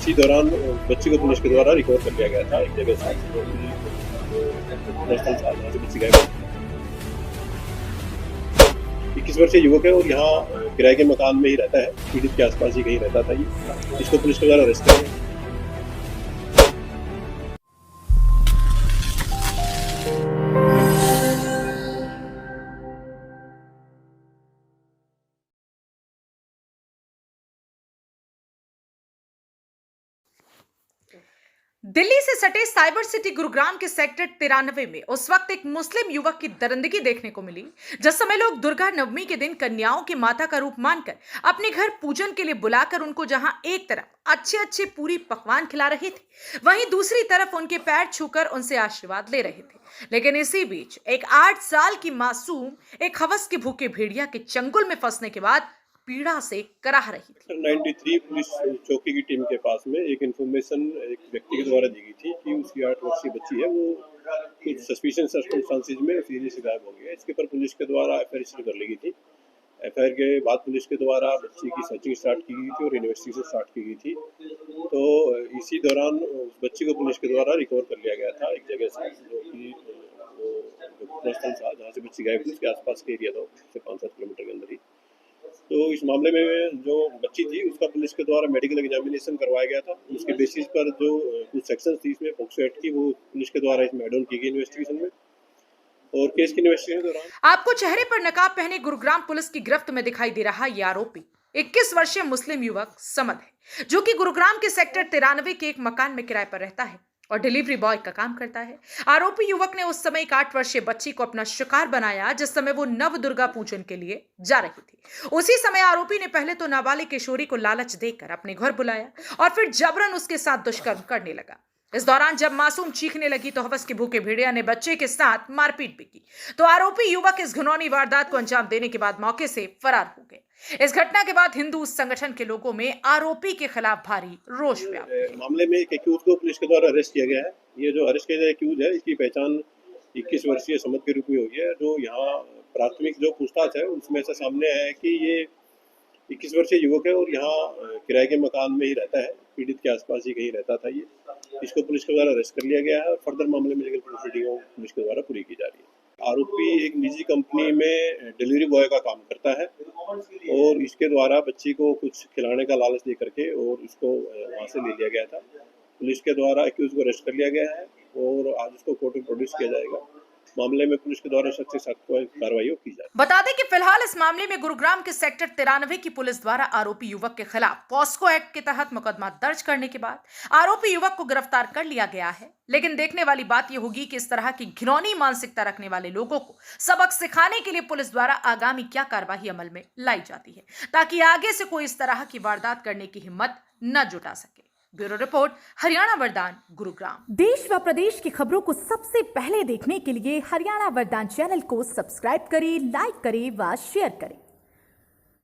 इसी दौरान बच्ची को पुलिस के द्वारा रिकवर कर लिया गया था एक जगह से, जो पर्सनल था जहाँ से बच्ची गायब हुई। 21 वर्षीय युवक है और यहाँ किराए के मकान में ही रहता है, पीड़ित के आसपास ही कहीं रहता था ये। इसको पुलिस के द्वारा अरेस्ट किया गया। दिल्ली से सटे साइबर सिटी गुरुग्राम के सेक्टर 93 में उस वक्त एक मुस्लिम युवक की दरिंदगी देखने को मिली, जिस समय लोग दुर्गा नवमी के दिन कन्याओं की माता का रूप मानकर अपने घर पूजन के लिए बुलाकर उनको जहां एक तरफ अच्छे अच्छे पूरी पकवान खिला रहे थे, वहीं दूसरी तरफ उनके पैर छूकर उनसे आशीर्वाद ले रहे थे। लेकिन इसी बीच एक 8 साल की मासूम एक हवस के भूखे भेड़िया के चंगुल में फंसने के बाद पीड़ा से कराह रही थी। 93 पुलिस चौकी की टीम के पास में एक इन्फॉर्मेशन एक व्यक्ति के द्वारा दी गई थी कि उसकी 8 वर्षीय बच्ची है, वो कुछ सस्पिशियस सर्कमस्टांसेस में सीधे से गायब हो गई है। इसके ऊपर पुलिस के द्वारा एफआईआर रजिस्टर कर ली गई थी। एफआईआर के बाद पुलिस के द्वारा बच्ची की सर्चिंग स्टार्ट की गई थी और इन्वेस्टिगेशन स्टार्ट की गई थी। तो इसी दौरान उस बच्ची को पुलिस के द्वारा रिकवर कर लिया गया था एक जगह से, जो कि वो पर्सनल था जहाँ से बच्ची गायब थी, उसके आसपास के एरिया था, से 5-7 किलोमीटर के अंदर ही। तो इस मामले में जो बच्ची थी उसका पुलिस के द्वारा मेडिकल एग्जामिनेशन करवाया गया था। उसके बेसिस पर जो कुछ सेक्शंस थी इसमें पॉक्सो एक्ट की, वो पुलिस के द्वारा इसमें ऐड ऑन की गई इन्वेस्टिगेशन में। और केस की इन्वेस्टिगेशन के दौरान आपको चेहरे पर नकाब पहने गुरुग्राम पुलिस की गिरफ्त में दिखाई दे रहा ये आरोपी 21 वर्षीय मुस्लिम युवक समद है, जो कि गुरुग्राम के सेक्टर 93 के एक मकान में किराए पर रहता है और डिलीवरी बॉय का काम करता है। आरोपी युवक ने उस समय एक 8 वर्षीय बच्ची को अपना शिकार बनाया, जिस समय वो नव दुर्गा पूजन के लिए जा रही थी। उसी समय आरोपी ने पहले तो नाबालिग किशोरी को लालच देकर अपने घर बुलाया और फिर जबरन उसके साथ दुष्कर्म करने लगा। इस दौरान जब मासूम चीखने लगी तो हवस के भूखे भेड़िया ने बच्चे के साथ मारपीट भी की, तो आरोपी युवक इस घिनौनी वारदात को अंजाम देने के बाद मौके से फरार हो गए। इस घटना के बाद हिंदू संगठन के लोगों में आरोपी के खिलाफ भारी रोष व्याप्त। मामले में एक एक्यूज को पुलिस के द्वारा अरेस्ट किया गया है। ये जो अरेस्ट किया गया एक्यूज है, इसकी पहचान 21 वर्षीय समद के रूप में हुई है। जो यहाँ प्राथमिक जो पूछताछ है उसमें से सामने आया है कि ये 21 वर्षीय युवक है और यहाँ किराए के मकान में ही रहता है, पीड़ित के आसपास ही कहीं रहता था ये। इसको पुलिस के द्वारा अरेस्ट कर लिया गया है और फर्दर मामले में लीगल प्रोसीडिंग पुलिस के द्वारा पूरी की जा रही है। आरोपी एक निजी कंपनी में डिलीवरी बॉय का काम करता है और इसके द्वारा बच्ची को कुछ खिलाने का लालच दे करके और इसको वहाँ से ले लिया गया था। पुलिस के द्वारा एक्यूज को अरेस्ट कर लिया गया है और आज उसको कोर्ट में प्रोड्यूस किया जाएगा। मामले में पुलिस के द्वारा सख्त से सख्त कार्रवाई की जाए। बता दें कि फिलहाल इस मामले में गुरुग्राम के सेक्टर 93 की पुलिस द्वारा आरोपी युवक के खिलाफ पॉस्को एक्ट के तहत मुकदमा दर्ज करने के बाद आरोपी युवक को गिरफ्तार कर लिया गया है। लेकिन देखने वाली बात यह होगी कि इस तरह की घिनौनी मानसिकता रखने वाले लोगों को सबक सिखाने के लिए पुलिस द्वारा आगामी क्या कार्रवाई अमल में लाई जाती है, ताकि आगे से कोई इस तरह की वारदात करने की हिम्मत न जुटा सके। ब्यूरो रिपोर्ट, हरियाणा वरदान, गुरुग्राम। देश व प्रदेश की खबरों को सबसे पहले देखने के लिए हरियाणा वरदान चैनल को सब्सक्राइब करें, लाइक करें व शेयर करें।